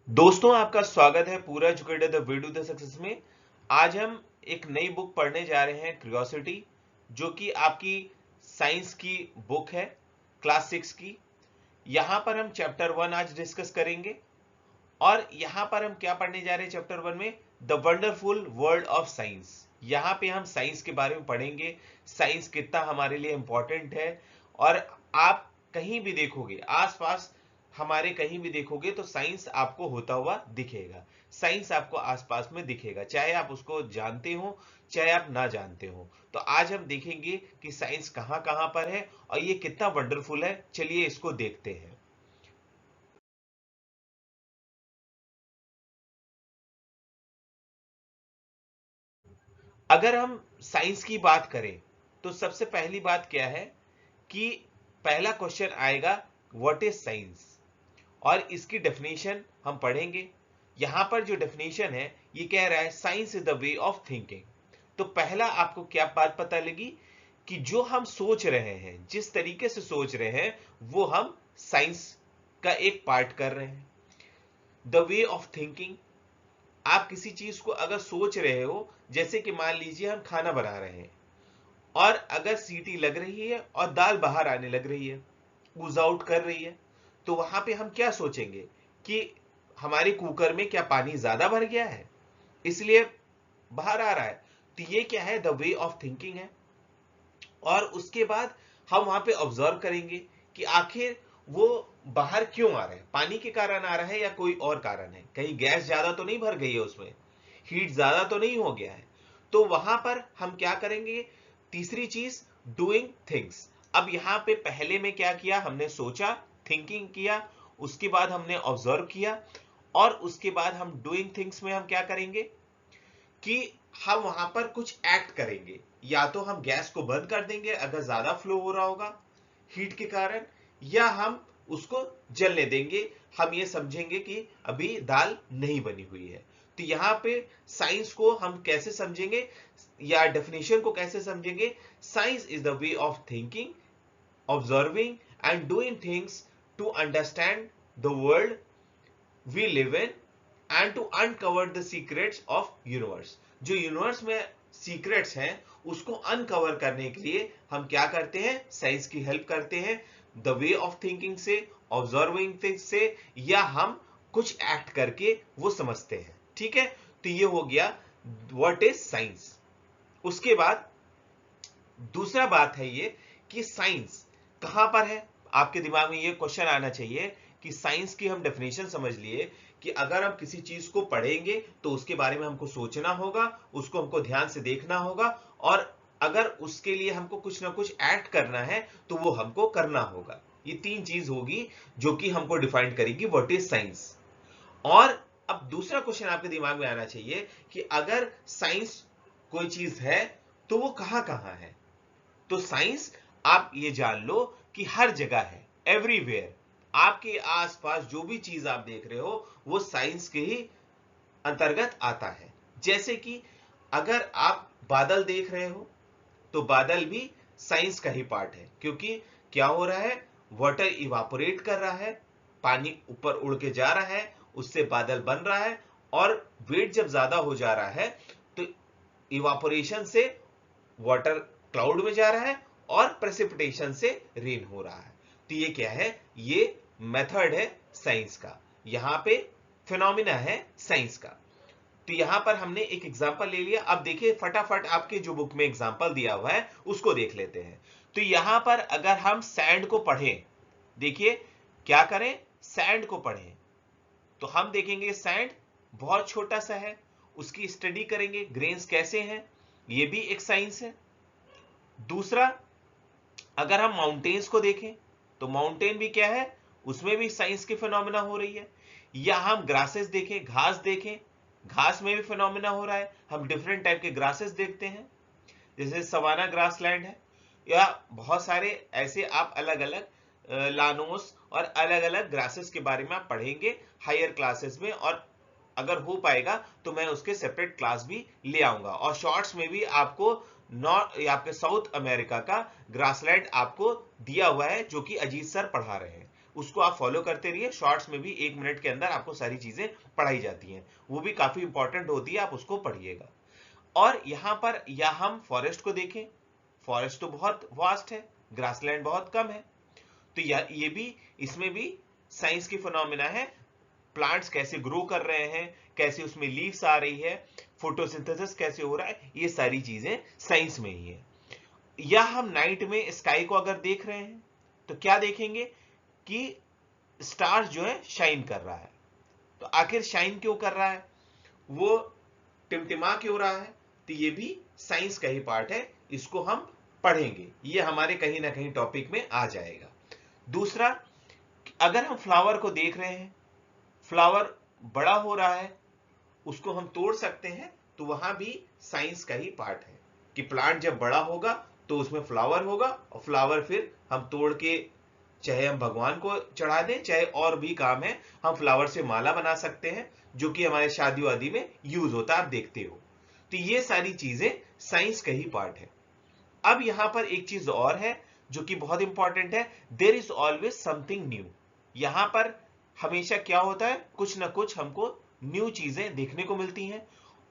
दोस्तों, आपका स्वागत है पूरा educated the way to the success में। आज हम एक नई बुक पढ़ने जा रहे हैं, क्यूरियोसिटी, जो कि आपकी साइंस की बुक है, क्लास 6 की। यहां पर हम चैप्टर 1 आज डिस्कस करेंगे। और यहां पर हम क्या पढ़ने जा रहे हैं चैप्टर 1 में? The wonderful world of science. यहां पे हम साइंस के बारे में पढ़ेंगे, साइंस कितना हमारे लिए इंपॉर्टेंट है। और आप कहीं भी देखोगे, आसपास हमारे कहीं भी देखोगे तो साइंस आपको होता हुआ दिखेगा। साइंस आपको आसपास में दिखेगा, चाहे आप उसको जानते हो चाहे आप ना जानते हो। तो आज हम देखेंगे कि साइंस कहां कहां पर है और ये कितना वंडरफुल है। चलिए इसको देखते हैं। अगर हम साइंस की बात करें तो सबसे पहली बात क्या है कि पहला क्वेश्चन आएगा, व्हाट इज साइंस। और इसकी डेफिनेशन हम पढ़ेंगे। यहां पर जो डेफिनेशन है ये कह रहा है, science is the way of thinking. तो पहला आपको क्या बात पता लगी कि जो हम सोच रहे हैं, जिस तरीके से सोच रहे हैं, वो हम साइंस का एक पार्ट कर रहे हैं। द वे ऑफ थिंकिंग, आप किसी चीज को अगर सोच रहे हो, जैसे कि मान लीजिए हम खाना बना रहे हैं और अगर सीटी लग रही है और दाल बाहर आने लग रही है, ऊज आउट कर रही है, तो वहां पे हम क्या सोचेंगे कि हमारे कुकर में क्या पानी ज्यादा भर गया है, इसलिए बाहर आ रहा है। तो ये क्या है? द वे ऑफ थिंकिंग है। और उसके बाद हम वहां पे ऑब्जर्व करेंगे कि आखिर वो बाहर क्यों आ रहा है, पानी के कारण आ रहा है या कोई और कारण है, कहीं गैस ज्यादा तो नहीं भर गई है, उसमें हीट ज्यादा तो नहीं हो गया है। तो वहां पर हम क्या करेंगे? तीसरी चीज, डूइंग थिंग्स। अब यहां पे पहले में क्या किया हमने? सोचा, थिंकिंग किया, उसके बाद हमने ऑब्जर्व किया, और उसके बाद हम डूइंग थिंग्स में हम क्या करेंगे कि हम वहां पर कुछ एक्ट करेंगे। या तो हम गैस को बंद कर देंगे अगर ज्यादा फ्लो हो रहा होगा हीट के कारण, या हम उसको जलने देंगे। हम ये समझेंगे कि अभी दाल नहीं बनी हुई है। तो यहां पे साइंस को हम कैसे समझेंगे या डेफिनेशन को कैसे समझेंगे? Science is the way of thinking, observing and doing things to understand the world we live in and to uncover the secrets of universe। जो यूनिवर्स में सीक्रेट्स हैं उसको अनकवर करने के लिए हम क्या करते हैं? साइंस की हेल्प करते हैं, द वे ऑफ थिंकिंग से, ऑब्जर्विंग थिंग्स से, या हम कुछ एक्ट करके वो समझते हैं। ठीक है, तो ये हो गया व्हाट इज साइंस। उसके बाद दूसरा बात है ये कि साइंस कहां पर है। आपके दिमाग में ये क्वेश्चन आना चाहिए कि साइंस की हम डेफिनेशन समझ लिए कि अगर हम किसी चीज को पढ़ेंगे तो उसके बारे में हमको सोचना होगा, उसको हमको ध्यान से देखना होगा, और अगर उसके लिए हमको कुछ ना कुछ एक्ट करना है तो वो हमको करना होगा। ये तीन चीज होगी जो कि हमको डिफाइन करेगी व्हाट इज साइंस। और अब दूसरा क्वेश्चन आपके दिमाग में आना चाहिए कि अगर साइंस कोई चीज है तो वो कहां कहां है। तो साइंस, आप ये जान लो कि हर जगह है, एवरीवेयर। आपके आसपास जो भी चीज आप देख रहे हो वो साइंस के ही अंतर्गत आता है। जैसे कि अगर आप बादल देख रहे हो तो बादल भी साइंस का ही पार्ट है, क्योंकि क्या हो रहा है? वाटर इवापोरेट कर रहा है, पानी ऊपर उड़ के जा रहा है, उससे बादल बन रहा है, और वेट जब ज्यादा हो जा रहा है तो इवापोरेशन से वाटर क्लाउड में जा रहा है और प्रेसिपिटेशन से रेन हो रहा है। तो ये क्या है? ये मेथड है साइंस का, यहां पे फिनोमिना है साइंस का। तो यहां पर हमने एक एग्जांपल ले लिया। अब देखिए फटाफट आपके जो बुक में एग्जांपल दिया हुआ है उसको देख लेते हैं। तो यहां पर अगर हम सैंड को पढ़ें, देखिए क्या करें? सैंड को पढ़ें तो हम देखेंगे सैंड बहुत छोटा सा है, उसकी स्टडी करेंगे, ग्रेन्स कैसे हैं, ये भी एक साइंस है। दूसरा, अगर हम माउंटेन्स को देखें तो माउंटेन भी क्या है? उसमें भी साइंस की फिनोमिना हो रही है। या हम ग्रासेस देखें, घास देखें, घास में भी फिनोमिना हो रहा है। हम डिफरेंट टाइप के ग्रासेस देखते हैं, जैसे सवाना ग्रासलैंड है, या बहुत सारे ऐसे आप अलग अलग लानोस और अलग अलग ग्रासेस के बारे में आप पढ़ेंगे हायर क्लासेस में। और अगर हो पाएगा तो मैं उसके सेपरेट क्लास भी ले आऊंगा। और शॉर्ट्स में भी आपको नॉर्थ, आपके साउथ अमेरिका का ग्रासलैंड आपको दिया हुआ है जो कि अजीत सर पढ़ा रहे हैं, उसको आप फॉलो करते रहिए। शॉर्ट्स में भी 1 मिनट के अंदर आपको सारी चीजें पढ़ाई जाती हैं, वो भी काफी इंपॉर्टेंट होती है, आप उसको पढ़िएगा। और यहां पर या हम फॉरेस्ट को देखें, फॉरेस्ट तो बहुत वास्ट है, ग्रासलैंड बहुत कम है, तो ये भी, इसमें भी साइंस की फिनोमिना है। प्लांट्स कैसे ग्रो कर रहे हैं, कैसे उसमें लीव्स आ रही है, फोटोसिंथेसिस कैसे हो रहा है, ये सारी चीजें साइंस में ही है। या हम नाइट में स्काई को अगर देख रहे हैं तो क्या देखेंगे कि स्टार्स जो है शाइन कर रहा है। तो आखिर शाइन क्यों कर रहा है, वो टिमटिमा क्यों रहा है, तो ये भी साइंस का ही पार्ट है, इसको हम पढ़ेंगे, ये हमारे कहीं ना कहीं टॉपिक में आ जाएगा। दूसरा, अगर हम फ्लावर को देख रहे हैं, फ्लावर बड़ा हो रहा है, उसको हम तोड़ सकते हैं, तो वहां भी साइंस का ही पार्ट है कि प्लांट जब बड़ा होगा तो उसमें फ्लावर होगा, और फ्लावर फिर हम तोड़ के चाहे हम भगवान को चढ़ा दें, चाहे और भी काम है, हम फ्लावर से माला बना सकते हैं, जो कि हमारे शादी वादी में यूज होता है, आप देखते हो। तो ये सारी चीजें साइंस का ही पार्ट है। अब यहां पर एक चीज और है जो कि बहुत इंपॉर्टेंट है, there is always something new. यहां पर हमेशा क्या होता है, कुछ ना कुछ हमको न्यू चीजें देखने को मिलती हैं,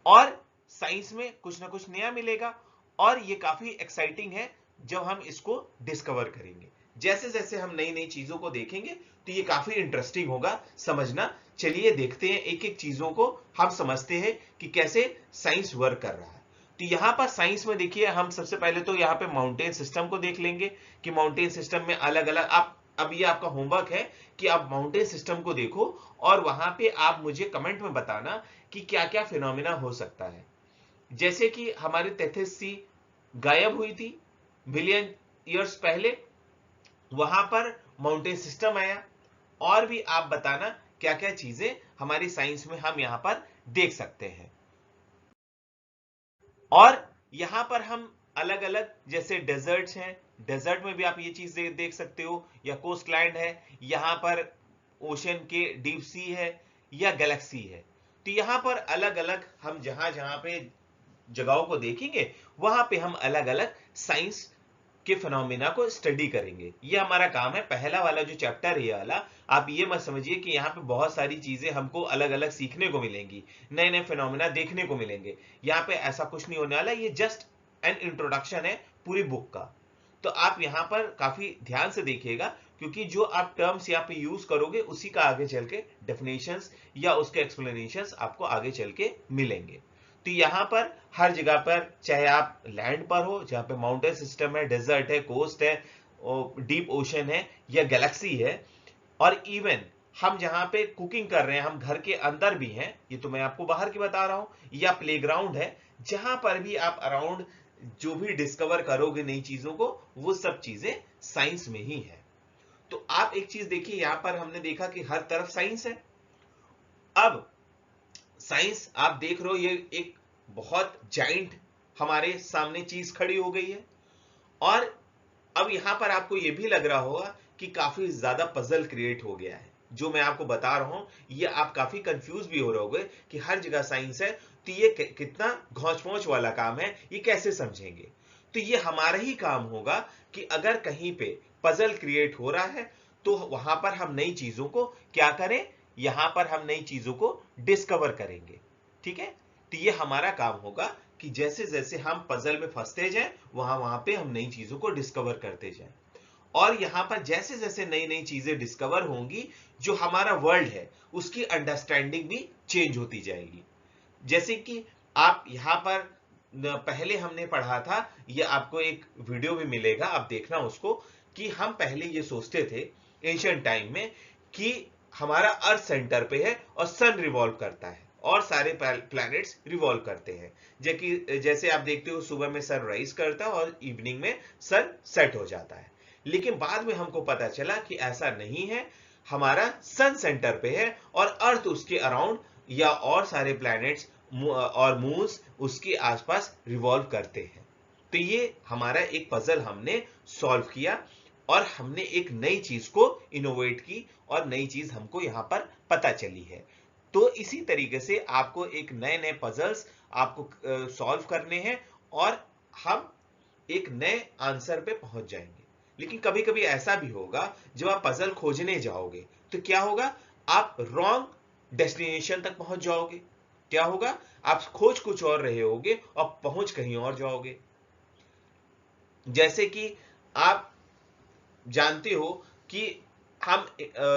और साइंस में कुछ ना कुछ नया मिलेगा, और ये काफी एक्साइटिंग है जब हम इसको डिस्कवर करेंगे। जैसे जैसे हम नई नई चीजों को देखेंगे तो ये काफी इंटरेस्टिंग होगा समझना। चलिए देखते हैं, एक एक चीजों को हम समझते हैं कि कैसे साइंस वर्क कर रहा है। तो यहां पर साइंस में देखिए, हम सबसे पहले तो यहां पे माउंटेन सिस्टम को देख लेंगे कि माउंटेन सिस्टम में अलग अलग, आप अब ये आपका होमवर्क है कि आप माउंटेन सिस्टम को देखो और वहां पे आप मुझे कमेंट में बताना कि क्या क्या फिनोमिना हो सकता है। जैसे कि हमारी तेथिस सी गायब हुई थी बिलियन ईयर्स पहले, वहां पर माउंटेन सिस्टम आया, और भी आप बताना क्या क्या चीजें हमारी साइंस में हम यहां पर देख सकते हैं। और यहां पर हम अलग अलग, जैसे डेजर्ट्स हैं, डेजर्ट में भी आप ये चीज देख सकते हो, या कोस्ट लैंड है, यहां पर ओशन के डीप सी है, या गैलेक्सी है। तो यहां पर अलग अलग हम जहां जहां पे जगहों को देखेंगे, वहां पे हम अलग अलग साइंस के फिनोमिना को स्टडी करेंगे। ये हमारा काम है। पहला वाला जो चैप्टर है ये वाला, आप ये मत समझिए कि यहाँ पे बहुत सारी चीजें हमको अलग अलग सीखने को मिलेंगी, नए नए फिनोमिना देखने को मिलेंगे। यहाँ पे ऐसा कुछ नहीं होने वाला, ये जस्ट एन इंट्रोडक्शन है पूरी बुक का। तो आप यहाँ पर काफी ध्यान से देखिएगा, क्योंकि जो आप टर्म्स यहाँ पे यूज करोगे उसी का आगे चल के डेफिनेशंस या उसके एक्सप्लेनेशंस आपको आगे चल के मिलेंगे। तो यहां पर हर जगह पर, चाहे आप लैंड पर हो जहां पे माउंटेन सिस्टम है, डेजर्ट है, कोस्ट है, डीप ओशन है, या गैलेक्सी है, और इवन हम जहां पे कुकिंग कर रहे हैं, हम घर के अंदर भी हैं, ये तो मैं आपको बाहर की बता रहा हूं, या प्लेग्राउंड है, जहां पर भी आप अराउंड जो भी डिस्कवर करोगे नई चीजों को, वो सब चीजें साइंस में ही है। तो आप एक चीज देखिए, यहां पर हमने देखा कि हर तरफ साइंस है। अब साइंस आप देख रहे हो, ये एक बहुत जाइंट हमारे सामने चीज खड़ी हो गई है, और अब यहां पर आपको ये भी लग रहा होगा कि काफी ज्यादा पजल क्रिएट हो गया है। जो मैं आपको बता रहा हूं, ये आप काफी कंफ्यूज भी हो रहे होगे कि हर जगह साइंस है, तो ये कितना घौंच पौंच वाला काम है, ये कैसे समझेंगे। तो ये हमारा ही काम होगा कि अगर कहीं पे पजल क्रिएट हो रहा है, तो वहां पर हम नई चीजों को क्या करें, यहां पर हम नई चीजों को डिस्कवर करेंगे। ठीक है, तो ये हमारा काम होगा कि जैसे जैसे हम पजल में फंसते जाएं, वहां वहां पे हम नई चीजों को डिस्कवर करते जाएं। और यहां पर जैसे जैसे नई नई चीजें डिस्कवर होंगी, जो हमारा वर्ल्ड है उसकी अंडरस्टैंडिंग भी चेंज होती जाएगी। जैसे कि आप यहां पर पहले हमने पढ़ा था, ये आपको एक वीडियो भी मिलेगा, आप देखना उसको, कि हम पहले ये सोचते थे एंशिएंट टाइम में कि हमारा अर्थ सेंटर पे है और सन रिवॉल्व करता है और सारे प्लैनेट्स रिवॉल्व करते हैं। जैसे आप देखते हो, सुबह में सन राइज करता है और इवनिंग में सन सेट हो जाता है। लेकिन बाद में हमको पता चला कि ऐसा नहीं है, हमारा सन सेंटर पे है और अर्थ उसके अराउंड, या और सारे प्लैनेट्स और मून्स उसके आसपास रिवॉल्व करते हैं। तो ये हमारा एक पजल हमने सॉल्व किया, और हमने एक नई चीज को इनोवेट की, और नई चीज हमको यहां पर पता चली है। तो इसी तरीके से आपको एक नए नए पजल्स आपको सॉल्व करने हैं, और हम एक नए आंसर पे पहुंच जाएंगे। लेकिन कभी कभी ऐसा भी होगा जब आप पजल खोजने जाओगे तो क्या होगा, आप रॉन्ग डेस्टिनेशन तक पहुंच जाओगे। क्या होगा, आप खोज कुछ और रहे होगे और पहुंच कहीं और जाओगे। जैसे कि आप जानते हो कि हम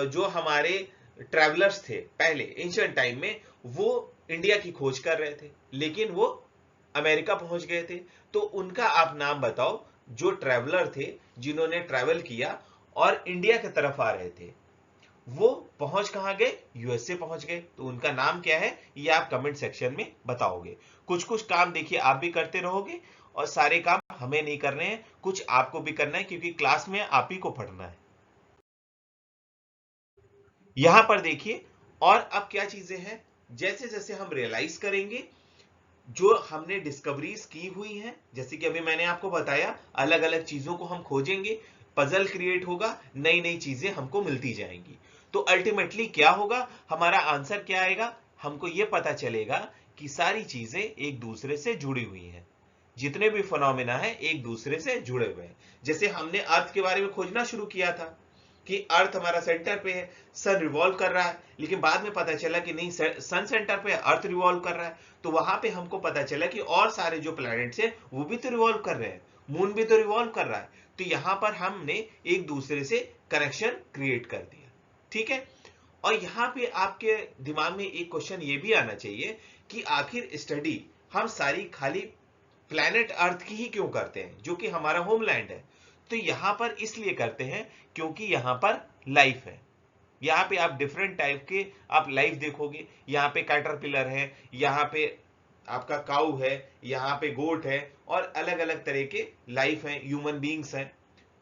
जो हमारे ट्रैवलर्स थे पहले एंशिएंट टाइम में, वो इंडिया की खोज कर रहे थे लेकिन वो अमेरिका पहुंच गए थे। तो उनका आप नाम बताओ जो ट्रैवलर थे जिन्होंने ट्रैवल किया और इंडिया की तरफ आ रहे थे, वो पहुंच कहां गए, यूएसए पहुंच गए। तो उनका नाम क्या है ये आप कमेंट सेक्शन में बताओगे। कुछ कुछ काम देखिए आप भी करते रहोगे और सारे काम हमें नहीं करने हैं, कुछ आपको भी करना है क्योंकि क्लास में आप ही को पढ़ना है। यहां पर देखिए और अब क्या चीजें हैं, जैसे जैसे हम रियलाइज करेंगे जो हमने डिस्कवरीज की हुई हैं, जैसे कि अभी मैंने आपको बताया अलग अलग चीजों को हम खोजेंगे, पजल क्रिएट होगा, नई नई चीजें हमको मिलती जाएंगी। तो अल्टीमेटली क्या होगा, हमारा आंसर क्या आएगा, हमको यह पता चलेगा कि सारी चीजें एक दूसरे से जुड़ी हुई हैं। जितने भी फिनोमेना है एक दूसरे से जुड़े हुए हैं। जैसे हमने अर्थ के बारे में खोजना शुरू किया था कि अर्थ हमारा सेंटर पे है, सन रिवॉल्व कर रहा है, लेकिन बाद में पता चला कि नहीं, सन सेंटर पे है, अर्थ रिवॉल्व कर रहा है। तो वहां पे हमको पता चला कि और सारे जो प्लैनेट्स हैं वो भी तो रिवॉल्व कर रहे हैं, मून भी तो रिवॉल्व कर रहा है। तो यहां पर हमने एक दूसरे से कनेक्शन क्रिएट कर दिया। ठीक है, और यहां पे आपके दिमाग में एक क्वेश्चन ये भी आना चाहिए कि आखिर स्टडी हम सारी खाली प्लैनेट अर्थ की ही क्यों करते हैं जो कि हमारा होमलैंड है। तो यहां पर इसलिए करते हैं क्योंकि यहां पर लाइफ है। यहाँ पे आप डिफरेंट टाइप के आप लाइफ देखोगे, यहाँ पे कैटरपिलर है, यहाँ पे आपका काऊ है, यहाँ पे गोट है, और अलग अलग तरह के लाइफ हैं, ह्यूमन बींग्स हैं।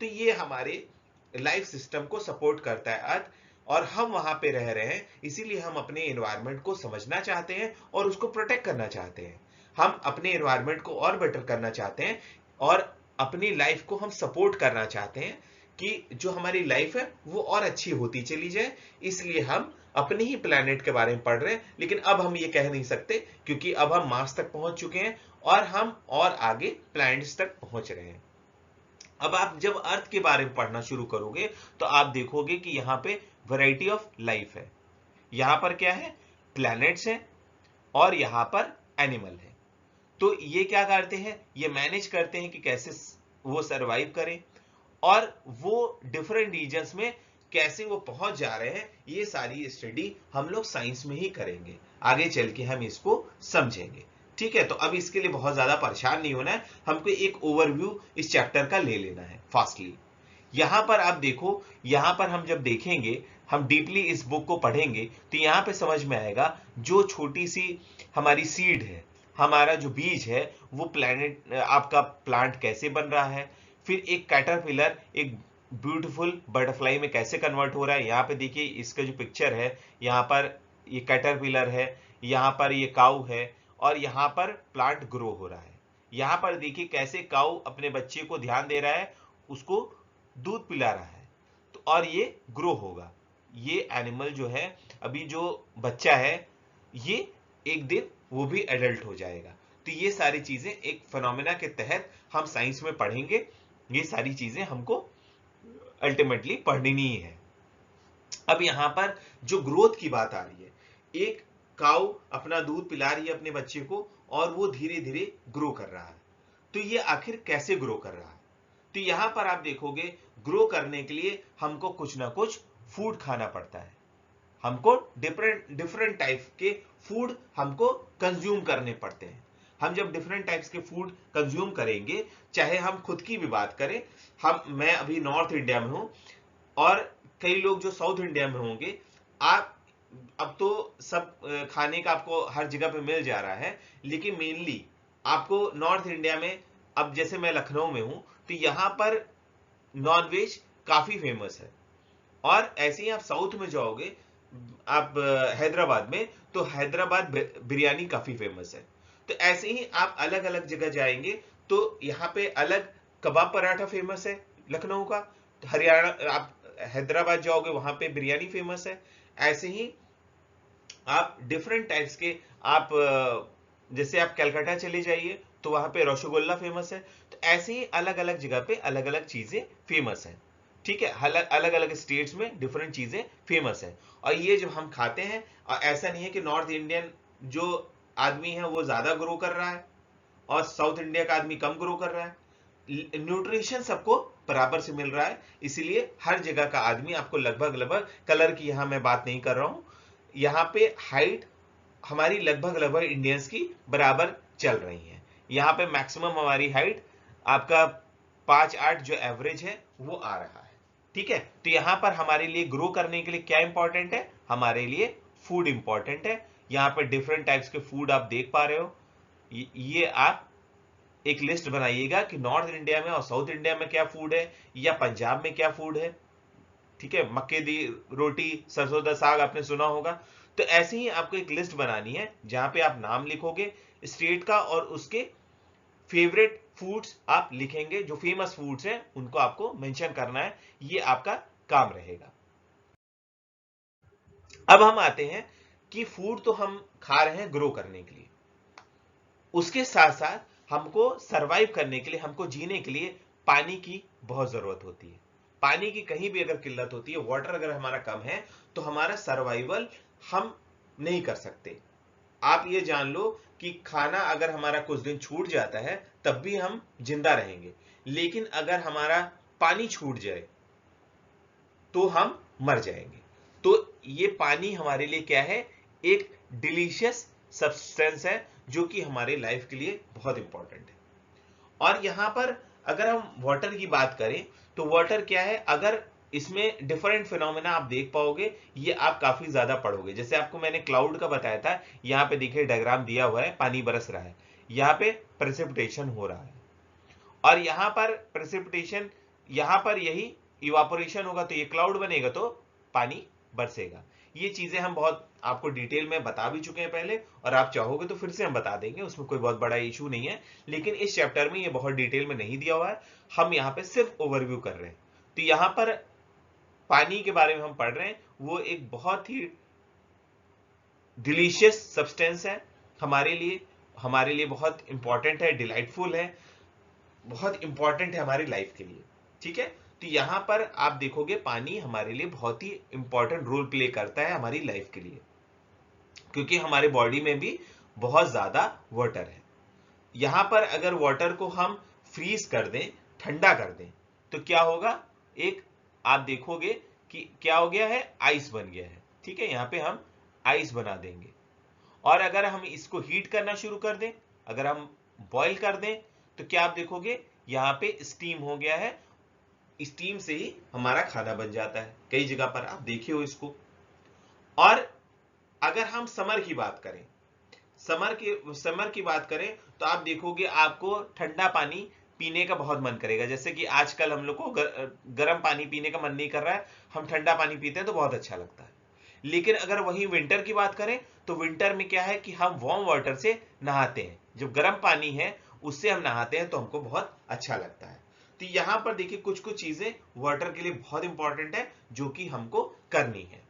तो ये हमारे लाइफ सिस्टम को सपोर्ट करता है अर्थ, और हम वहां पे रह रहे हैं, इसीलिए हम अपने एनवायरनमेंट को समझना चाहते हैं और उसको प्रोटेक्ट करना चाहते हैं। हम अपने एनवायरनमेंट को और बेटर करना चाहते हैं और अपनी लाइफ को हम सपोर्ट करना चाहते हैं कि जो हमारी लाइफ है वो और अच्छी होती चली जाए। इसलिए हम अपने ही प्लैनेट के बारे में पढ़ रहे हैं, लेकिन अब हम ये कह नहीं सकते क्योंकि अब हम मार्स तक पहुंच चुके हैं और हम और आगे प्लैनेट्स तक पहुंच रहे हैं। अब आप जब अर्थ के बारे में पढ़ना शुरू करोगे तो आप देखोगे कि यहाँ पे वैरायटी ऑफ लाइफ है। यहाँ पर क्या है, प्लैनेट्स हैं और यहाँ पर एनिमल है। तो ये क्या करते हैं, ये मैनेज करते हैं कि कैसे वो सरवाइव करें और वो डिफरेंट रीजन्स में कैसे वो पहुंच जा रहे हैं। ये सारी स्टडी हम लोग साइंस में ही करेंगे, आगे चल के हम इसको समझेंगे। ठीक है, तो अब इसके लिए बहुत ज्यादा परेशान नहीं होना है, हमको एक ओवरव्यू इस चैप्टर का ले लेना है फास्टली। यहां पर आप देखो, यहां पर हम जब देखेंगे, हम डीपली इस बुक को पढ़ेंगे तो यहां पे समझ में आएगा जो छोटी सी हमारी सीड है, हमारा जो बीज है, वो प्लैनेट आपका प्लांट कैसे बन रहा है, फिर एक कैटरपिलर एक ब्यूटीफुल बटरफ्लाई में कैसे कन्वर्ट हो रहा है। यहाँ पे देखिए इसका जो पिक्चर है, यहाँ पर ये कैटरपिलर है, यहाँ पर ये काऊ है और यहाँ पर प्लांट ग्रो हो रहा है। यहाँ पर देखिए कैसे काऊ अपने बच्चे को ध्यान दे रहा है, उसको दूध पिला रहा है, तो और ये ग्रो होगा। ये एनिमल जो है, अभी जो बच्चा है, ये एक दिन वो भी एडल्ट हो जाएगा। तो ये सारी चीजें एक फिनोमेना के तहत हम साइंस में पढ़ेंगे, ये सारी चीजें हमको अल्टीमेटली पढ़नी ही है। अब यहां पर जो ग्रोथ की बात आ रही है, एक काऊ अपना दूध पिला रही है अपने बच्चे को और वो धीरे धीरे ग्रो कर रहा है। तो ये आखिर कैसे ग्रो कर रहा है, तो यहां पर आप देखोगे ग्रो करने के लिए हमको कुछ ना कुछ फूड खाना पड़ता है, हमको डिफरेंट डिफरेंट टाइप के फूड हमको कंज्यूम करने पड़ते हैं। हम जब डिफरेंट टाइप्स के फूड कंज्यूम करेंगे, चाहे हम खुद की भी बात करें, मैं अभी नॉर्थ इंडिया में हूं और कई लोग जो साउथ इंडिया में होंगे, आप अब तो सब खाने का आपको हर जगह पे मिल जा रहा है, लेकिन मेनली आपको नॉर्थ इंडिया में, अब जैसे मैं लखनऊ में हूं तो यहां पर नॉनवेज काफी फेमस है। और ऐसे ही आप साउथ में जाओगे, आप हैदराबाद में, तो हैदराबाद बिरयानी काफी फेमस है। तो ऐसे ही आप अलग अलग जगह जाएंगे तो यहाँ पे अलग कबाब पराठा फेमस है लखनऊ का, तो हरियाणा आप हैदराबाद जाओगे वहां पे बिरयानी फेमस है। ऐसे ही आप डिफरेंट टाइप्स के, आप जैसे आप कलकत्ता चले जाइए तो वहां पे रसगुल्ला फेमस है। तो तो ऐसे ही अलग अलग जगह पे अलग अलग चीजें फेमस हैं, ठीक है, अलग अलग स्टेट्स में डिफरेंट चीजें फेमस हैं। और ये जो हम खाते हैं, और ऐसा नहीं है कि नॉर्थ इंडियन जो आदमी है वो ज्यादा ग्रो कर रहा है और साउथ इंडिया का आदमी कम ग्रो कर रहा है। न्यूट्रिशन सबको बराबर से मिल रहा है, इसीलिए हर जगह का आदमी आपको लगभग लगभग, कलर की यहां मैं बात नहीं कर रहा हूं, यहाँ पे हाइट हमारी लगभग लगभग इंडियंस की बराबर चल रही है। यहाँ पे मैक्सिमम हमारी हाइट आपका 5'8" जो एवरेज है वो आ रहा है, ठीक है। तो यहाँ पर हमारे लिए ग्रो करने के लिए क्या इंपॉर्टेंट है, हमारे लिए फूड इंपॉर्टेंट है। यहाँ पे डिफरेंट टाइप्स के फूड आप देख पा रहे हो, ये आप एक लिस्ट बनाइएगा कि नॉर्थ इंडिया में और साउथ इंडिया में क्या फूड है, या पंजाब में क्या फूड है, ठीक है। मक्के दी रोटी, सरसों दा साग आपने सुना होगा। तो ऐसे ही आपको एक लिस्ट बनानी है जहां पे आप नाम लिखोगे स्टेट का और उसके फेवरेट फूड्स आप लिखेंगे, जो फेमस फूड्स हैं उनको आपको मेंशन करना है, ये आपका काम रहेगा। अब हम आते हैं कि फूड तो हम खा रहे हैं ग्रो करने के लिए, उसके साथ साथ हमको सरवाइव करने के लिए, हमको जीने के लिए पानी की बहुत जरूरत होती है। पानी की कहीं भी अगर किल्लत होती है, वाटर अगर हमारा कम है, तो हमारा सर्वाइवल हम नहीं कर सकते। आप ये जान लो कि खाना अगर हमारा कुछ दिन छूट जाता है तब भी हम जिंदा रहेंगे, लेकिन अगर हमारा पानी छूट जाए तो हम मर जाएंगे। तो ये पानी हमारे लिए क्या है, एक डिलीशियस सब्सटेंस है जो कि हमारे लाइफ के लिए बहुत इंपॉर्टेंट है। और यहां पर अगर हम वाटर की बात करें तो वाटर क्या है, अगर इसमें डिफरेंट फिनोमेना आप देख पाओगे, ये आप काफी ज्यादा पढ़ोगे। जैसे आपको मैंने क्लाउड का बताया था, यहाँ पे देखिए डायग्राम दिया हुआ है, पानी बरस रहा है, यहाँ पे प्रेसिपिटेशन हो रहा है, और यहाँ पर प्रेसिपिटेशन, यहाँ पर यही इवापोरेशन होगा तो ये क्लाउड बनेगा, तो पानी बरसेगा। ये चीजें हम बहुत आपको डिटेल में बता भी चुके हैं पहले, और आप चाहोगे तो फिर से हम बता देंगे, उसमें कोई बहुत बड़ा इशू नहीं है। लेकिन इस चैप्टर में ये बहुत डिटेल में नहीं दिया हुआ है, हम यहाँ पे सिर्फ ओवरव्यू कर रहे हैं। तो यहाँ पर पानी के बारे में हम पढ़ रहे हैं, वो एक बहुत ही डिलीशियस सब्सटेंस है हमारे लिए बहुत इंपॉर्टेंट है, डिलाइटफुल है, बहुत इंपॉर्टेंट है हमारी लाइफ के लिए, ठीक है। तो यहां पर आप देखोगे पानी हमारे लिए बहुत ही इंपॉर्टेंट रोल प्ले करता है हमारी लाइफ के लिए, क्योंकि हमारे बॉडी में भी बहुत ज्यादा वाटर है। यहां पर अगर वाटर को हम फ्रीज कर दें, ठंडा कर दें, तो क्या होगा, एक आप देखोगे कि क्या हो गया है, आइस बन गया है, ठीक है। यहां पे हम आइस बना देंगे। और अगर हम इसको हीट करना शुरू कर दें, अगर हम बॉईल कर दें, तो क्या आप देखोगे यहां पे स्टीम हो गया है, स्टीम से ही हमारा खाना बन जाता है। कई जगह पर आप देखे हो इसको। और अगर हम समर की बात करें, समर की बात करें, तो आप देखोगे आपको ठंडा पानी पीने का बहुत मन करेगा। जैसे कि आजकल हम लोग को गर्म पानी पीने का मन नहीं कर रहा है, हम ठंडा पानी पीते हैं तो बहुत अच्छा लगता है। लेकिन अगर वही विंटर की बात करें, तो विंटर में क्या है कि हम वार्म वाटर से नहाते हैं, जो गर्म पानी है उससे हम नहाते हैं तो हमको बहुत अच्छा लगता है। तो यहां पर देखिए कुछ कुछ चीजें वाटर के लिए बहुत इंपॉर्टेंट है जो कि हमको करनी है।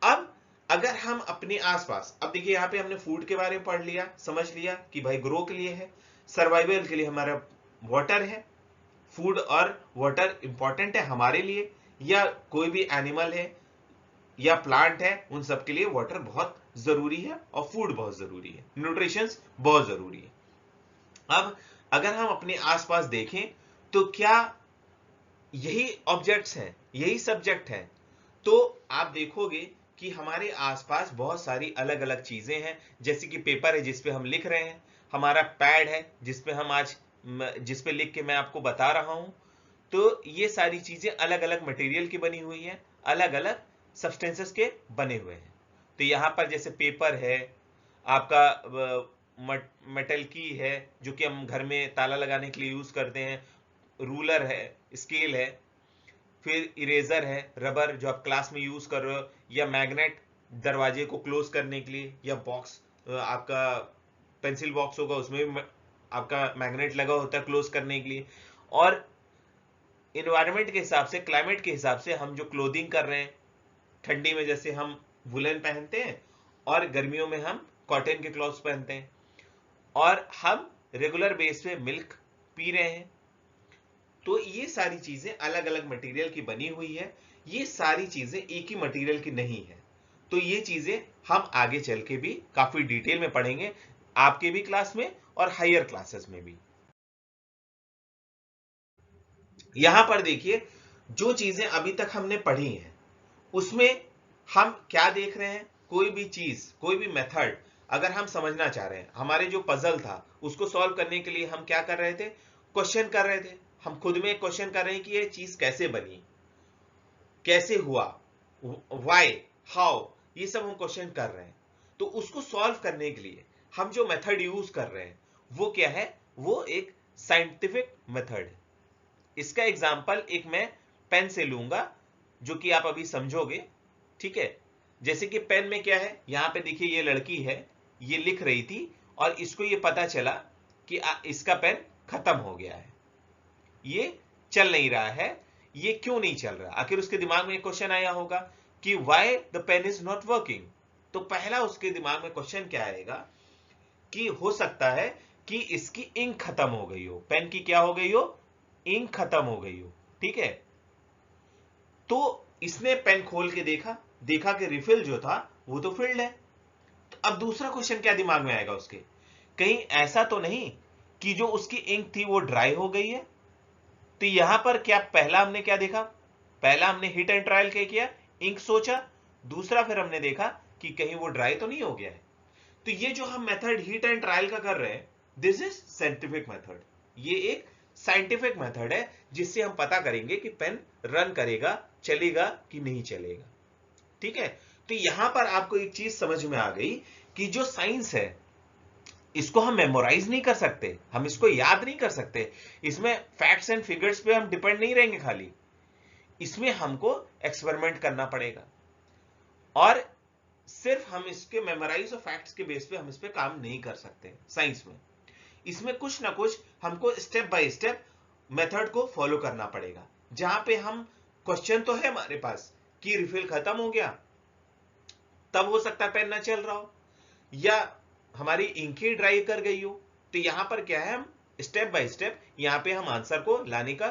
अब अगर हम अपने आसपास, अब देखिए यहाँ पे हमने फूड के बारे में पढ़ लिया, समझ लिया कि भाई ग्रो के लिए है, सर्वाइवल के लिए हमारा वाटर है, फूड और वाटर इंपॉर्टेंट है हमारे लिए, या कोई भी एनिमल है या प्लांट है, उन सब के लिए वाटर बहुत जरूरी है और फूड बहुत जरूरी है, न्यूट्रिशन बहुत जरूरी है। अब अगर हम अपने आसपास देखें तो क्या यही ऑब्जेक्ट्स हैं, यही सब्जेक्ट हैं, तो आप देखोगे कि हमारे आसपास बहुत सारी अलग अलग चीजें हैं। जैसे कि पेपर है जिसपे हम लिख रहे हैं, हमारा पैड है जिसपे हम आज जिसपे लिख के मैं आपको बता रहा हूं। तो ये सारी चीजें अलग अलग मटेरियल की बनी हुई है, अलग अलग सब्सटेंसेस के बने हुए हैं। तो यहां पर जैसे पेपर है, आपका मेटल की है जो कि हम घर में ताला लगाने के लिए यूज करते हैं, रूलर है, स्केल है, फिर इरेजर है, रबर जो आप क्लास में यूज कर रहे हो, या मैग्नेट दरवाजे को क्लोज करने के लिए, या बॉक्स आपका पेंसिल बॉक्स होगा उसमें आपका मैग्नेट लगा होता है क्लोज करने के लिए। और इन्वायरमेंट के हिसाब से, क्लाइमेट के हिसाब से हम जो क्लोथिंग कर रहे हैं, ठंडी में जैसे हम वुलन पहनते हैं और गर्मियों में हम कॉटन के क्लॉथ्स पहनते हैं, और हम रेगुलर बेस पे मिल्क पी रहे हैं, तो ये सारी चीजें अलग अलग मटेरियल की बनी हुई है, ये सारी चीजें एक ही मटेरियल की नहीं है। तो ये चीजें हम आगे चल के भी काफी डिटेल में पढ़ेंगे, आपके भी क्लास में और हायर क्लासेस में भी। यहां पर देखिए, जो चीजें अभी तक हमने पढ़ी हैं उसमें हम क्या देख रहे हैं, कोई भी चीज, कोई भी मेथड अगर हम समझना चाह रहे हैं, हमारे जो पजल था उसको सॉल्व करने के लिए हम क्या कर रहे थे, क्वेश्चन कर रहे थे। हम खुद में क्वेश्चन कर रहे हैं कि ये चीज कैसे बनी, कैसे हुआ, व्हाई, हाउ, ये सब हम क्वेश्चन कर रहे हैं। तो उसको सॉल्व करने के लिए हम जो मेथड यूज कर रहे हैं वो क्या है, वो एक साइंटिफिक मेथड है। इसका एग्जांपल एक मैं पेन से लूंगा जो कि आप अभी समझोगे, ठीक है। जैसे कि पेन में क्या है, यहां पे देखिए ये लड़की है, ये लिख रही थी और इसको ये पता चला कि इसका पेन खत्म हो गया है, ये चल नहीं रहा है। ये क्यों नहीं चल रहा, आखिर उसके दिमाग में एक क्वेश्चन आया होगा कि why the pen is not working. तो पहला उसके दिमाग में क्वेश्चन क्या आएगा कि हो सकता है कि इसकी इंक खत्म हो गई हो, पेन की क्या हो गई हो, इंक खत्म हो गई हो, ठीक है। तो इसने पेन खोल के देखा, देखा कि रिफिल जो था वो तो फिल्ड है। तो अब दूसरा क्वेश्चन क्या दिमाग में आएगा उसके, कहीं ऐसा तो नहीं कि जो उसकी इंक थी वो ड्राई हो गई है। तो यहां पर क्या पहला हमने क्या देखा, पहला हमने हिट एंड ट्रायल क्या किया, इंक सोचा। दूसरा फिर हमने देखा कि कहीं वो ड्राई तो नहीं हो गया है। तो ये जो हम मेथड हीट एंड ट्रायल का कर रहे हैं, दिस इज साइंटिफिक मेथड। ये एक साइंटिफिक मेथड है जिससे हम पता करेंगे कि पेन रन करेगा, चलेगा कि नहीं चलेगा, ठीक है। तो यहां पर आपको एक चीज समझ में आ गई कि जो साइंस है इसको हम मेमोराइज नहीं कर सकते, हम इसको याद नहीं कर सकते। इसमें फैक्ट्स एंड फिगर्स पे हम डिपेंड नहीं रहेंगे खाली, इसमें हमको एक्सपेरिमेंट करना पड़ेगा। और सिर्फ हम इसके मेमोराइज और फैक्ट्स के बेस पे हम इस पे काम नहीं कर सकते साइंस में। इसमें कुछ ना कुछ हमको स्टेप बाय स्टेप मेथड को फॉलो करना पड़ेगा, जहां पे हम क्वेश्चन तो है हमारे पास कि रिफिल खत्म हो गया, तब हो सकता है पेन ना चल रहा हो, या हमारी इंक ही ड्राई कर गई हो। तो यहां पर क्या है, हम स्टेप बाय स्टेप यहां पे हम आंसर को लाने का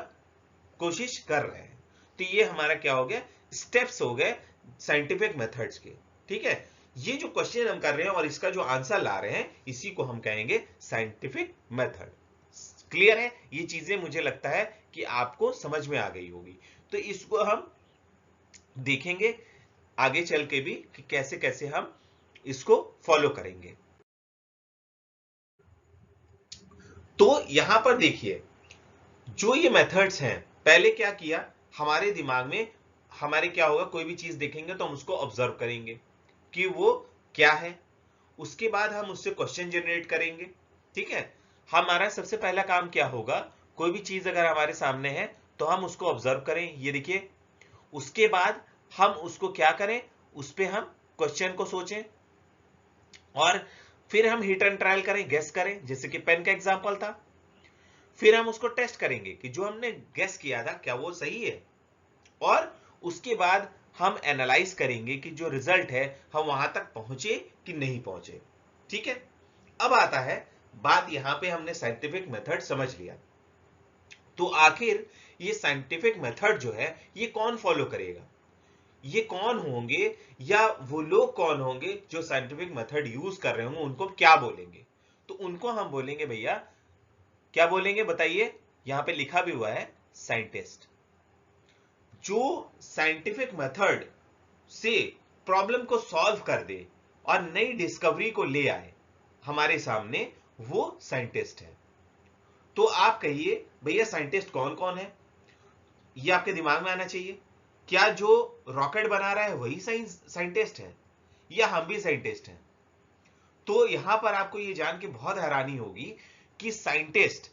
कोशिश कर रहे हैं। तो ये हमारा क्या हो गया, स्टेप्स हो गए साइंटिफिक मेथड्स के, ठीक है। ये जो क्वेश्चन हम कर रहे हैं और इसका जो आंसर ला रहे हैं, इसी को हम कहेंगे साइंटिफिक मेथड। क्लियर है, ये चीजें मुझे लगता है कि आपको समझ में आ गई होगी। तो इसको हम देखेंगे आगे चल के भी कि कैसे कैसे हम इसको फॉलो करेंगे। तो यहां पर देखिए, जो ये मेथड्स हैं, पहले क्या किया, हमारे दिमाग में हमारे क्या होगा, कोई भी चीज देखेंगे तो हम उसको ऑब्जर्व करेंगे कि वो क्या है। उसके बाद हम उससे क्वेश्चन जनरेट करेंगे, ठीक है। हमारा सबसे पहला काम क्या होगा, कोई भी चीज अगर हमारे सामने है तो हम उसको ऑब्जर्व करें, ये देखिए। उसके बाद हम उसको क्या करें, उस पर हम क्वेश्चन को सोचें और फिर हम हिट एंड ट्रायल करें, गेस करें, जैसे कि पेन का एग्जांपल था। फिर हम उसको टेस्ट करेंगे कि जो हमने गेस किया था क्या वो सही है, और उसके बाद हम एनालाइज करेंगे कि जो रिजल्ट है हम वहां तक पहुंचे कि नहीं पहुंचे, ठीक है। अब आता है बात, यहां पे हमने साइंटिफिक मेथड समझ लिया, तो आखिर ये साइंटिफिक मेथड जो है ये कौन फॉलो करेगा, ये कौन होंगे, या वो लोग कौन होंगे जो साइंटिफिक मेथड यूज कर रहे होंगे, उनको क्या बोलेंगे। तो उनको हम बोलेंगे भैया, क्या बोलेंगे बताइए, यहां पे लिखा भी हुआ है साइंटिस्ट। जो साइंटिफिक मेथड से प्रॉब्लम को सॉल्व कर दे और नई डिस्कवरी को ले आए हमारे सामने, वो साइंटिस्ट है। तो आप कहिए भैया साइंटिस्ट कौन कौन है, ये आपके दिमाग में आना चाहिए। क्या जो रॉकेट बना रहा है वही साइंटिस्ट है, या हम भी साइंटिस्ट हैं। तो यहां पर आपको ये जान के बहुत हैरानी होगी कि साइंटिस्ट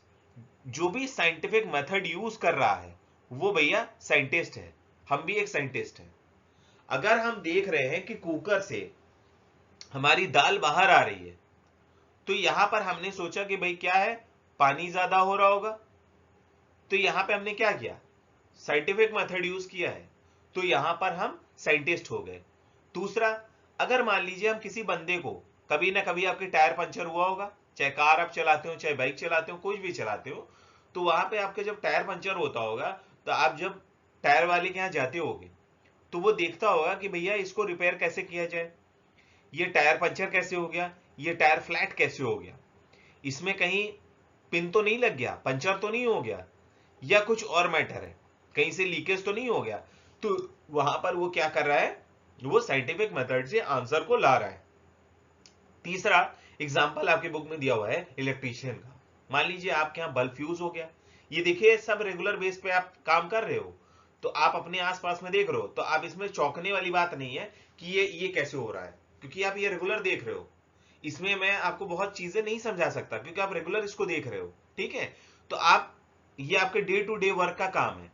जो भी साइंटिफिक मेथड यूज कर रहा है वो भैया साइंटिस्ट है, हम भी एक साइंटिस्ट हैं। अगर हम देख रहे हैं कि कुकर से हमारी दाल बाहर आ रही है, तो यहां पर हमने सोचा कि भाई क्या है, पानी ज्यादा हो रहा होगा। तो यहां पे हमने क्या किया, साइंटिफिक मेथड यूज किया है, तो यहां पर हम साइंटिस्ट हो गए। दूसरा, अगर मान लीजिए हम किसी बंदे को, कभी ना कभी आपके टायर पंचर हुआ होगा, चाहे कार आप चलाते हो, चाहे बाइक चलाते हो, कुछ भी चलाते हो, तो वहां पे आपका जब टायर पंचर होता होगा तो आप जब टायर वाले के यहाँ जाते होगे तो वो देखता होगा कि भैया इसको रिपेयर कैसे किया जाए, ये टायर पंचर कैसे हो गया, ये टायर फ्लैट कैसे हो गया, इसमें कहीं पिन तो नहीं लग गया, पंचर तो नहीं हो गया, या कुछ और मैटर है, कहीं से लीकेज तो नहीं हो गया। तो वहां पर वो क्या कर रहा है, वो साइंटिफिक मेथड से आंसर को ला रहा है। तीसरा एग्जांपल आपके बुक में दिया हुआ है इलेक्ट्रीशियन का। मान लीजिए आपके यहाँ बल्ब फ्यूज हो गया, ये देखिए सब रेगुलर बेस पे आप काम कर रहे हो, तो आप अपने आसपास में देख रहे हो, तो आप इसमें चौंकने वाली बात नहीं है कि ये कैसे हो रहा है, क्योंकि आप ये रेगुलर देख रहे हो। इसमें मैं आपको बहुत चीजें नहीं समझा सकता क्योंकि आप रेगुलर इसको देख रहे हो, ठीक है। तो आप, ये आपके डे टू डे वर्क का काम है,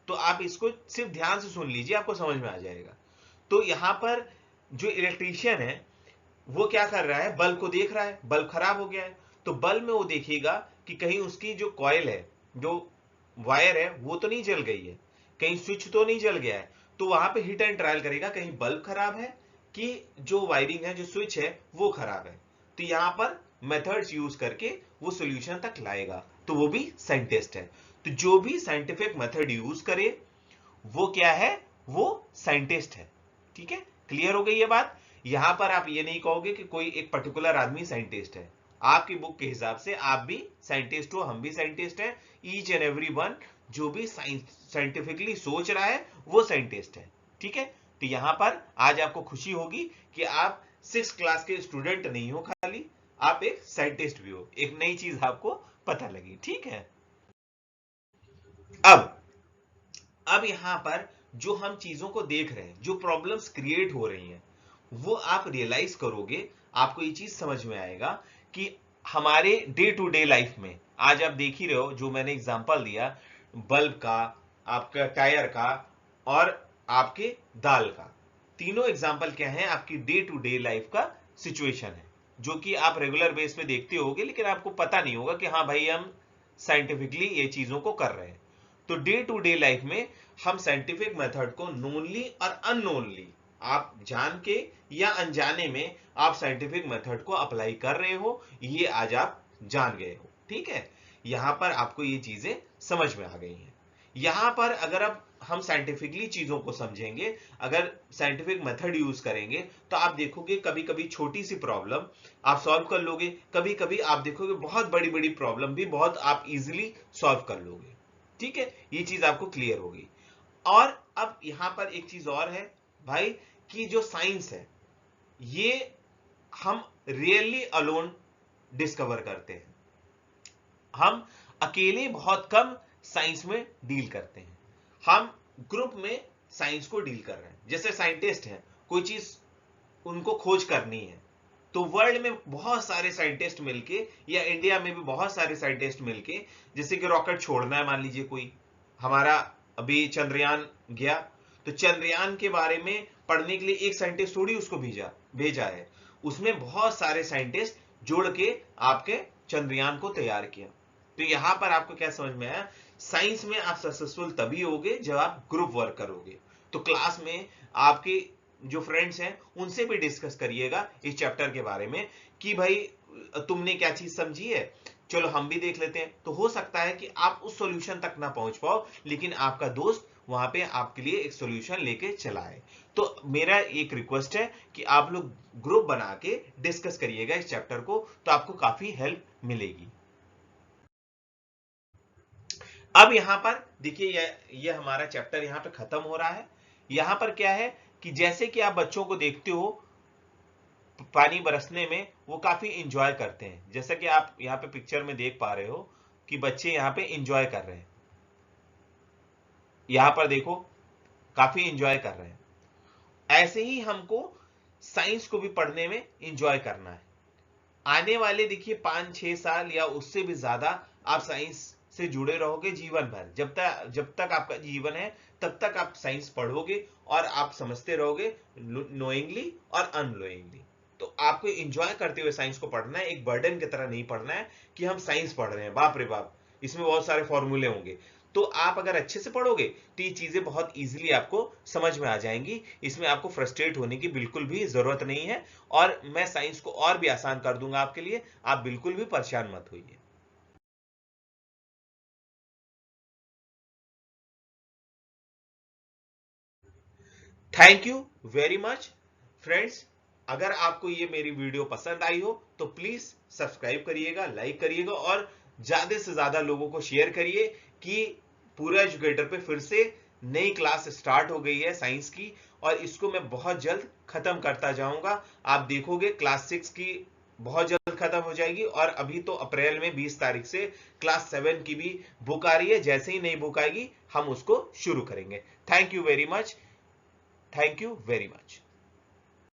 तो आप इसको सिर्फ ध्यान से सुन लीजिए, आपको समझ में आ जाएगा। तो यहां पर जो इलेक्ट्रीशियन है वो क्या कर रहा है, बल्ब को देख रहा है, बल्ब खराब हो गया है, तो बल्ब में वो देखेगा कि कहीं उसकी जो कॉइल है, जो वायर है, वो तो नहीं जल गई है, कहीं स्विच तो नहीं जल गया है। तो वहां पे हिट एंड ट्रायल करेगा, कहीं बल्ब खराब है कि जो वायरिंग है, जो स्विच है वो खराब है। तो यहां पर मेथड्स यूज करके वो सॉल्यूशन तक लाएगा, तो वो भी साइंटिस्ट है। तो जो भी साइंटिफिक मेथड यूज करे वो क्या है, वो साइंटिस्ट है। ठीक है, क्लियर हो गई ये बात। यहां पर आप ये नहीं कहोगे कि कोई एक पर्टिकुलर आदमी साइंटिस्ट है, आपकी बुक के हिसाब से आप भी साइंटिस्ट हो, हम भी साइंटिस्ट हैं। ईच एंड एवरी वन जो भी साइंटिफिकली सोच रहा है वो साइंटिस्ट है। ठीक है, तो यहां पर आज आपको खुशी होगी कि आप 6 क्लास के स्टूडेंट नहीं हो खाली, आप एक साइंटिस्ट भी हो, एक नई चीज आपको पता लगी। ठीक है, अब यहां पर जो हम चीजों को देख रहे हैं, जो प्रॉब्लम्स क्रिएट हो रही हैं, वो आप रियलाइज करोगे, आपको ये चीज समझ में आएगा कि हमारे डे टू डे लाइफ में, आज आप देख ही रहे हो जो मैंने एग्जांपल दिया, बल्ब का, आपका टायर का और आपके दाल का, तीनों एग्जांपल क्या है, आपकी डे टू डे लाइफ का सिचुएशन है, जो कि आप रेगुलर बेस पे देखते होगे, लेकिन आपको पता नहीं होगा कि हाँ भाई हम साइंटिफिकली ये चीजों को कर रहे हैं। तो डे टू डे लाइफ में हम साइंटिफिक मेथड को नोनली और अननोनली, आप जान के या अनजाने में आप साइंटिफिक मेथड को अप्लाई कर रहे हो, ये आज आप जान गए हो। ठीक है, यहां पर आपको ये चीजें समझ में आ गई हैं। यहां पर अगर अब हम साइंटिफिकली चीजों को समझेंगे, अगर साइंटिफिक मेथड यूज करेंगे, तो आप देखोगे कभी कभी छोटी सी प्रॉब्लम आप सॉल्व कर लोगे, कभी कभी आप देखोगे बहुत बड़ी बड़ी प्रॉब्लम भी बहुत आप इजीली सॉल्व कर लोगे। ठीक है, ये चीज आपको क्लियर होगी। और अब यहां पर एक चीज और है भाई, कि जो साइंस है ये हम रियली अलोन डिस्कवर करते हैं, हम अकेले बहुत कम साइंस में डील करते हैं, हम ग्रुप में साइंस को डील कर रहे हैं। जैसे साइंटिस्ट हैं, कोई चीज उनको खोज करनी है, तो वर्ल्ड में बहुत सारे साइंटिस्ट मिलके, या इंडिया में भी बहुत सारे साइंटिस्ट मिलके, जैसे कि रॉकेट छोड़ना है, मान लीजिए कोई हमारा अभी चंद्रयान गया, तो चंद्रयान के बारे में पढ़ने के लिए एक साइंटिस्ट थोड़ी उसको भेजा है, उसमें बहुत सारे साइंटिस्ट जोड़ के आपके चंद्रयान को तैयार किया। तो यहां पर आपको क्या समझ में आया, साइंस में आप सक्सेसफुल तभी होगे जब आप ग्रुप वर्क करोगे। तो क्लास में आपके जो फ्रेंड्स हैं उनसे भी डिस्कस करिएगा इस चैप्टर के बारे में कि भाई तुमने क्या चीज समझी है, चलो हम भी देख लेते हैं। तो हो सकता है कि आप उस सॉल्यूशन तक ना पहुंच पाओ, लेकिन आपका दोस्त वहां पे आपके लिए एक सॉल्यूशन लेके चला है। तो मेरा एक रिक्वेस्ट है कि आप लोग ग्रुप बना के डिस्कस करिएगा इस चैप्टर को, तो आपको काफी हेल्प मिलेगी। अब यहां पर देखिए, ये हमारा चैप्टर यहां पे खत्म हो रहा है। यहां पर क्या है कि जैसे कि आप बच्चों को देखते हो पानी बरसने में, वो काफी इंजॉय करते हैं, जैसा कि आप यहाँ पे पिक्चर में देख पा रहे हो कि बच्चे यहाँ पे इंजॉय कर रहे हैं, यहां पर देखो काफी इंजॉय कर रहे हैं। ऐसे ही हमको साइंस को भी पढ़ने में इंजॉय करना है। आने वाले देखिए 5-6 साल या उससे भी ज्यादा आप साइंस से जुड़े रहोगे जीवन भर, जब तक आपका जीवन है तब तक आप साइंस पढ़ोगे और आप समझते रहोगे, नोइंगली और अननोइंगली। तो आपको एंजॉय करते हुए साइंस को पढ़ना है, एक बर्डन की तरह नहीं पढ़ना है कि हम साइंस पढ़ रहे हैं, बाप रे बाप इसमें बहुत सारे फॉर्मूले होंगे। तो आप अगर अच्छे से पढ़ोगे तो ये चीजें बहुत इजीली आपको समझ में आ जाएंगी, इसमें आपको फ्रस्ट्रेट होने की बिल्कुल भी जरूरत नहीं है, और मैं साइंस को और भी आसान कर दूंगा आपके लिए, आप बिल्कुल भी परेशान मत होइए। Thank you very much friends. अगर आपको ये मेरी वीडियो पसंद आई हो तो प्लीज सब्सक्राइब करिएगा, लाइक करिएगा और ज्यादा से ज्यादा लोगों को शेयर करिए कि पूरा एजुकेटर पे फिर से नई क्लास स्टार्ट हो गई है साइंस की, और इसको मैं बहुत जल्द खत्म करता जाऊंगा। आप देखोगे क्लास 6 की बहुत जल्द खत्म हो जाएगी, और अभी तो अप्रैल में 20 तारीख से क्लास 7 की भी बुक आ रही है। जैसे ही नई बुक आएगी हम उसको शुरू करेंगे। Thank you very much. Thank you very much.